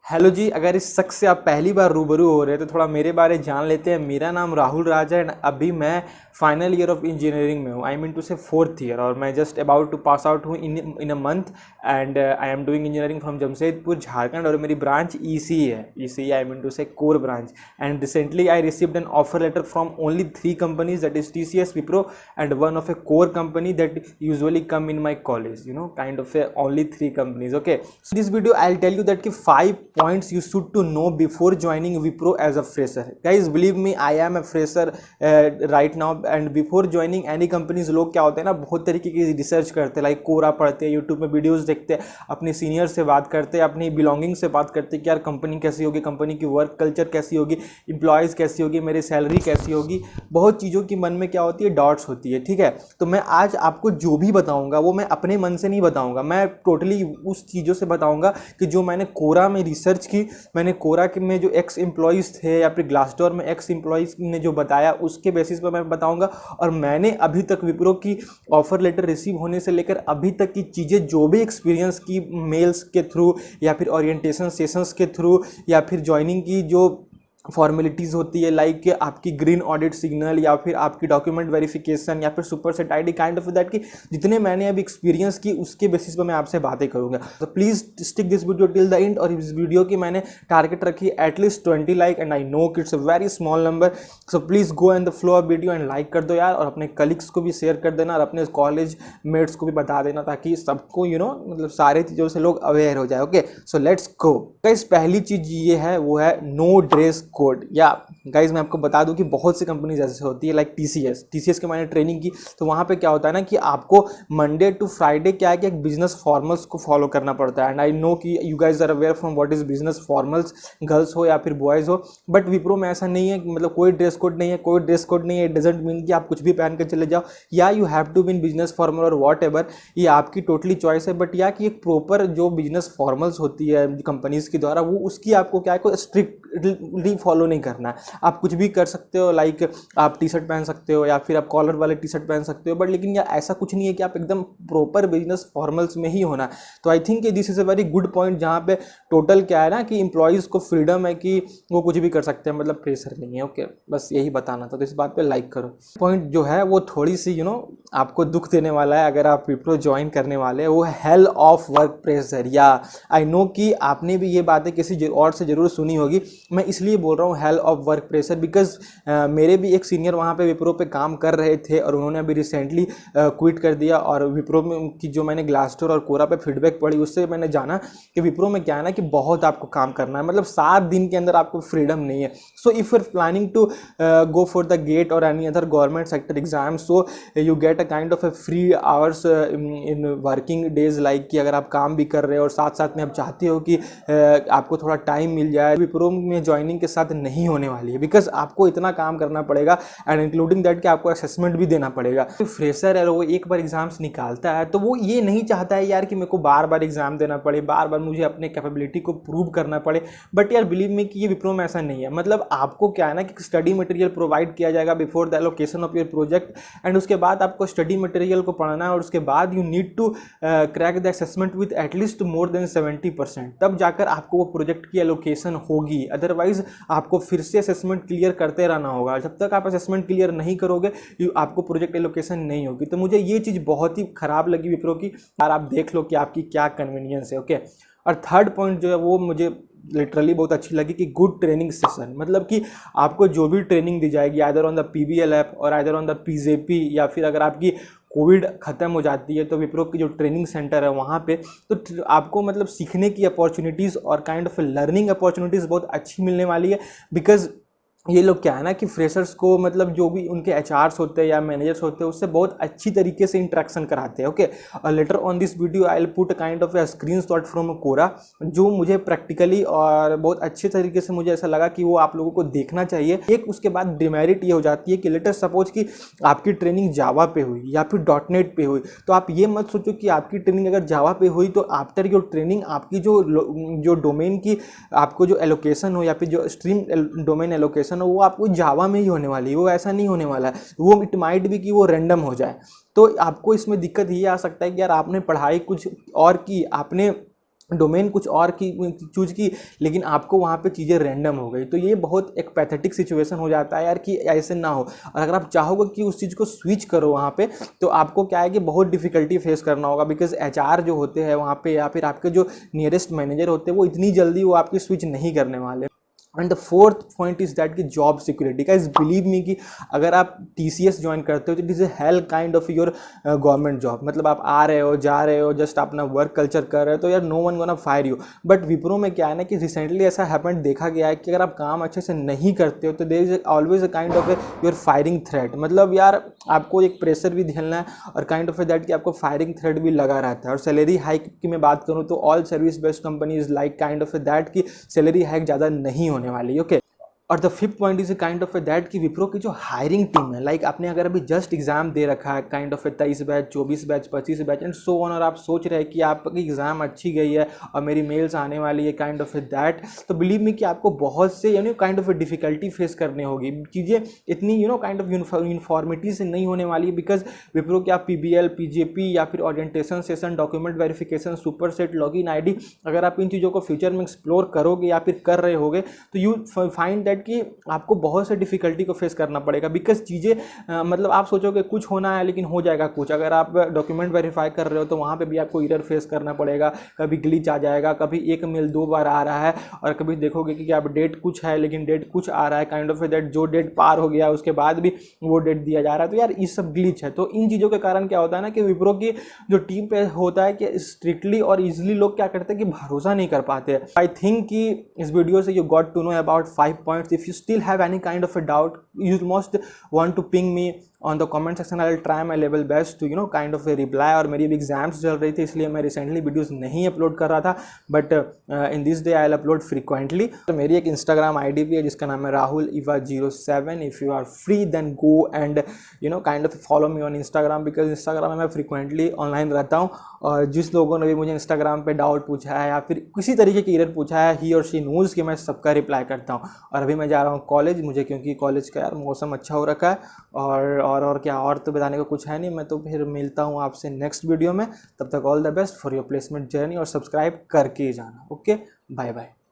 Hello जी। अगर इस शख्स से आप पहली बार रूबरू हो रहे हैं तो थोड़ा मेरे बारे जान लेते हैं। मेरा नाम राहुल राज है एंड अभी मैं फाइनल ईयर ऑफ इंजीनियरिंग में हूँ। I mean to say fourth year और मैं just about to pass out हूँ in a month and I am doing engineering from Jamshedpur Jharkhand और मेरी ब्रांच ईसी है। EC I mean to say core branch and recently I received an offer letter from only 3 companies that is TCS, Wipro and one of a core company that usually come in my college, you no, kind of a only 3 companies. Okay, so this video I will tell you that कि 5 points you should to know before joining Wipro as a fresher. Guys, believe me, I am a fresher right now and before joining any companies लोग क्या होते हैं ना, बहुत तरीके की research करते हैं, लाइक कोरा पढ़ते हैं, यूट्यूब में वीडियोस देखते हैं, अपने सीनियर से बात करते हैं, अपनी बिलोंगिंग से बात करते हैं कि यार कंपनी कैसी होगी, कंपनी की वर्क कल्चर कैसी होगी, इंप्लॉयज़ कैसी होगी, मेरी सैलरी कैसी होगी, बहुत चीज़ों की मन में क्या होती है, डाउट्स होती है। ठीक है, तो मैं आज आपको जो भी बताऊँगा वो मैं अपने मन से नहीं बताऊँगा, मैं टोटली उस चीज़ों से बताऊँगा कि जो मैंने कोरा में रिसर्च की, मैंने कोरा के में जो एक्स एम्प्लॉयज़ थे या फिर ग्लासडोर में एक्स एम्प्लॉयज़ ने जो बताया उसके बेसिस पर मैं बताऊंगा। और मैंने अभी तक विप्रो की ऑफर लेटर रिसीव होने से लेकर अभी तक की चीज़ें जो भी एक्सपीरियंस की, मेल्स के थ्रू या फिर ओरिएंटेशन सेशंस के थ्रू या फिर ज्वाइनिंग की जो फॉर्मेलिटीज़ होती है, लाइक कि आपकी ग्रीन ऑडिट सिग्नल या फिर आपकी डॉक्यूमेंट वेरिफिकेशन या फिर super set ID, kind of that, की जितने मैंने अभी एक्सपीरियंस की उसके बेसिस पर मैं आपसे बातें करूंगा। तो please stick this video till the end. और इस वीडियो की मैंने टारगेट रखी at least 20 like and I know कि it's a very small number, so please go and the flow of video and like कर दो यार, और अपने कलीग्स को भी शेयर कर देना और अपने कॉलेज मेट्स को भी बता देना ताकि सबको मतलब सारे चीज़ों से लोग अवेयर हो जाए। Okay, so let's go guys. पहली चीज़ ये है, वो है no dress code. Yeah guys मैं आपको बता दूं कि बहुत सी कंपनीज ऐसे होती है, लाइक टीसीएस के मैंने ट्रेनिंग की, तो वहाँ पे क्या होता है ना कि आपको मंडे टू फ्राइडे क्या है कि एक बिजनेस फॉर्मल्स को फॉलो करना पड़ता है। एंड आई नो कि you guys are aware from what is business formals, girls हो या फिर बॉयज़ हो, बट विप्रो में ऐसा नहीं है, मतलब कोई ड्रेस कोड नहीं है, कोई ड्रेस कोड नहीं है। इट डजेंट मीन कि आप कुछ भी पहन कर चले जाओ, या you have to be in business formal और वॉट एवर, ये आपकी टोटली चॉइस है। बट या कि एक प्रॉपर जो बिजनेस फॉर्मल्स होती है कंपनीज के द्वारा, वो उसकी आपको क्या है, कोई स्ट्रिक्टली फॉलो नहीं करना है। आप कुछ भी कर सकते हो, लाइक आप टी शर्ट पहन सकते हो या फिर आप कॉलर वाले टी शर्ट पहन सकते हो, बट लेकिन यार ऐसा कुछ नहीं है कि आप एकदम प्रॉपर बिजनेस फॉर्मल्स में ही होना। तो I think this is a very good point, जहाँ पे टोटल क्या है ना कि एम्प्लॉयज़ को फ्रीडम है कि वो कुछ भी कर सकते हैं, मतलब प्रेशर नहीं है। ओके, बस यही बताना था, तो इस बात पे लाइक करो। पॉइंट जो है वो थोड़ी सी आपको दुख देने वाला है अगर आप विप्रो ज्वाइन करने वाले हैं, वो है हेल ऑफ वर्क प्रेशर। या आई नो कि आपने भी ये बातें किसी और से ज़रूर सुनी होगी, मैं इसलिए बोल रहा हूँ hell of work pressure, because मेरे भी एक सीनियर वहाँ पे विप्रो पे काम कर रहे थे और उन्होंने अभी रिसेंटली क्विट कर दिया। और विप्रो में की जो मैंने ग्लासडोर और कोरा पे फीडबैक पढ़ी, उससे मैंने जाना कि विप्रो में क्या है ना कि बहुत आपको काम करना है, मतलब 7 दिन के अंदर आपको फ्रीडम नहीं है। So if you are planning to go for the GATE और any other government sector exam, so you get a kind of a free hours in working days, like कि अगर आप काम भी कर रहे हो और साथ साथ में आप चाहते हो कि आपको थोड़ा टाइम मिल जाए, विप्रो में ज्वाइनिंग के साथ नहीं होने वाली है, बिकॉज आपको इतना काम करना पड़ेगा एंड इंक्लूडिंग दैट कि आपको असेसमेंट भी देना पड़ेगा। तो फ्रेशर है वो एक बार एग्जाम्स निकालता है तो वो ये नहीं चाहता है यार कि मेरे को बार बार एग्जाम देना पड़े, बार बार मुझे अपने कैपेबिलिटी को प्रूव करना पड़े। बट यार बिलीव मी कि ये विप्रो में ऐसा नहीं है, मतलब आपको क्या है ना कि स्टडी मटेरियल प्रोवाइड किया जाएगा before the allocation of your project, and उसके बाद आपको स्टडी मटेरियल को पढ़ना है और उसके बाद you need to crack the assessment with at least more than 70%, तब जाकर आपको वो प्रोजेक्ट की एलोकेशन होगी। अदरवाइज आपको फिर से असेसमेंट क्लियर करते रहना होगा। जब तक आप असेसमेंट क्लियर नहीं करोगे आपको प्रोजेक्ट एलोकेशन नहीं होगी। तो मुझे ये चीज़ बहुत ही खराब लगी विप्रो की, यार आप देख लो कि आपकी क्या कन्वीनियंस है। ओके, और थर्ड पॉइंट जो है वो मुझे लिटरली बहुत अच्छी लगी कि गुड ट्रेनिंग सेशन, मतलब कि आपको जो भी ट्रेनिंग दी जाएगी either on the PBL app और आइदर ऑन द पीजेपी, या फिर अगर आपकी कोविड ख़त्म हो जाती है तो विप्रो की जो ट्रेनिंग सेंटर है वहाँ पे, तो आपको मतलब सीखने की अपॉर्चुनिटीज़ और काइंड ऑफ लर्निंग अपॉर्चुनिटीज़ बहुत अच्छी मिलने वाली है। बिकॉज ये लोग क्या है ना कि फ्रेशर्स को मतलब जो भी उनके एचआर्स होते हैं या मैनेजर्स होते हैं उससे बहुत अच्छी तरीके से इंटरेक्शन कराते हैं। ओके, और later on this video I will put kind of a screenshot from Quora, जो मुझे प्रैक्टिकली और बहुत अच्छे तरीके से मुझे ऐसा लगा कि वो आप लोगों को देखना चाहिए। एक उसके बाद डिमेरिट ये हो जाती है कि लेटर सपोज कि आपकी ट्रेनिंग जावा पे हुई या फिर डॉटनेट पे हुई, तो आप ये मत सोचो कि आपकी ट्रेनिंग अगर जावा पे हुई तो आफ्टर योर ट्रेनिंग आपकी जो डोमेन की आपको जो एलोकेशन हो या फिर जो स्ट्रीम डोमेन एलोकेशन वो आपको जावा में ही होने वाली है। वो ऐसा नहीं होने वाला है, वो इट माइट भी कि वो रैंडम हो जाए। तो आपको इसमें दिक्कत ये आ सकता है कि यार आपने पढ़ाई कुछ और की, आपने डोमेन कुछ और की चूज की, लेकिन आपको वहाँ पे चीज़ें रैंडम हो गई। तो ये बहुत एक पैथेटिक सिचुएशन हो जाता है यार कि ऐसे ना हो। और अगर आप चाहोगे कि उस चीज़ को स्विच करो वहाँ पे, तो आपको क्या है कि बहुत डिफिकल्टी फेस करना होगा, बिकॉज एचआर जो होते हैं वहाँ पे या फिर आपके जो नियरेस्ट मैनेजर होते हैं वो इतनी जल्दी वो आपकी स्विच नहीं करने वाले। And the fourth point is that कि job security. Guys believe me कि अगर आप TCS ज्वाइन करते हो तो it is a hell kind of your government job. मतलब आप आ रहे हो जा रहे हो, जस्ट अपना वर्क कल्चर कर रहे हो, तो यार no one gonna fire you. But Wipro में क्या है ना कि रिसेंटली ऐसा हैपेंड देखा गया है कि अगर आप काम अच्छे से नहीं करते हो तो there is always a kind of your firing threat. मतलब यार आपको एक प्रेशर भी झेलना है और काइंड ऑफ दैट कि आपको फायरिंग थ्रेट भी लगा रहता है। और सैलरी हाइक की मैं बात करूँ तो all service based companies like kind of that की सैलरी हाइक ज़्यादा नहीं होने वाली। ओके। और the fifth point is kind of that कि विप्रो की जो हायरिंग टीम है, लाइक आपने अगर अभी जस्ट एग्जाम दे रखा है kind of 23 batch 24 batch 25 batch and so on, और आप सोच रहे हैं कि आपकी एग्जाम अच्छी गई है और मेरी मेल्स आने वाली है काइंड ऑफ दैट, तो बिलीव मी कि आपको बहुत से काइंड ऑफ डिफिकल्टी फेस करने होगी। चीज़ें इतनी काइंड ऑफ यूनिफॉर्मिटी से नहीं होने वाली है, बिकॉज विप्रो की आप PBL PJP या फिर orientation session, document verification, super set, login ID, अगर आप इन चीज़ों को फ्यूचर में एक्सप्लोर करोगे या फिर कर रहे होगे तो यू फाइंड दैट कि आपको बहुत से डिफिकल्टी को फेस करना पड़ेगा। बिकॉज चीज़ें मतलब आप सोचोगे कुछ होना है लेकिन हो जाएगा कुछ। अगर आप डॉक्यूमेंट वेरीफाई कर रहे हो तो वहाँ पे भी आपको एरर फेस करना पड़ेगा, कभी ग्लिच आ जाएगा, कभी एक मेल 2 बार आ रहा है, और कभी देखोगे कि आप डेट कुछ है लेकिन डेट कुछ आ रहा है काइंड ऑफ दैट, जो डेट पार हो गया उसके बाद भी वो डेट दिया जा रहा है। तो यार ये सब ग्लिच है। तो इन चीज़ों के कारण क्या होता है ना कि विप्रो की जो टीम पे होता है कि स्ट्रिक्टली और ईजिली लोग क्या करते हैं कि भरोसा नहीं कर पाते। आई थिंक कि इस वीडियो से you got to know about 5 points. If you still have any kind of a doubt, you must want to ping me on the comment section. I will try my level best to kind of a reply। और मेरी भी exams चल रही थी इसलिए मैं recently videos नहीं upload कर रहा था, but in this day I will upload frequently. तो मेरी एक इंस्टाग्राम ID भी है जिसका नाम है Rahul Eva07। If you are free then go and kind of follow me on Instagram, because Instagram में मैं फ्रीक्वेंटली ऑनलाइन रहता हूँ। और जिस लोगों ने भी मुझे इंस्टाग्राम पे डाउट पूछा है या फिर किसी तरीके की एरर पूछा है, ही और शी नोज़ कि मैं सबका रिप्लाई करता हूँ। और अभी मैं जा रहा हूँ कॉलेज, मुझे क्योंकि कॉलेज का यार मौसम अच्छा हो रखा है, और क्या, और तो बताने को कुछ है नहीं। मैं तो फिर मिलता हूँ आपसे नेक्स्ट वीडियो में। तब तक all the best for your placement journey, और सब्सक्राइब करके ही जाना। Okay, bye bye.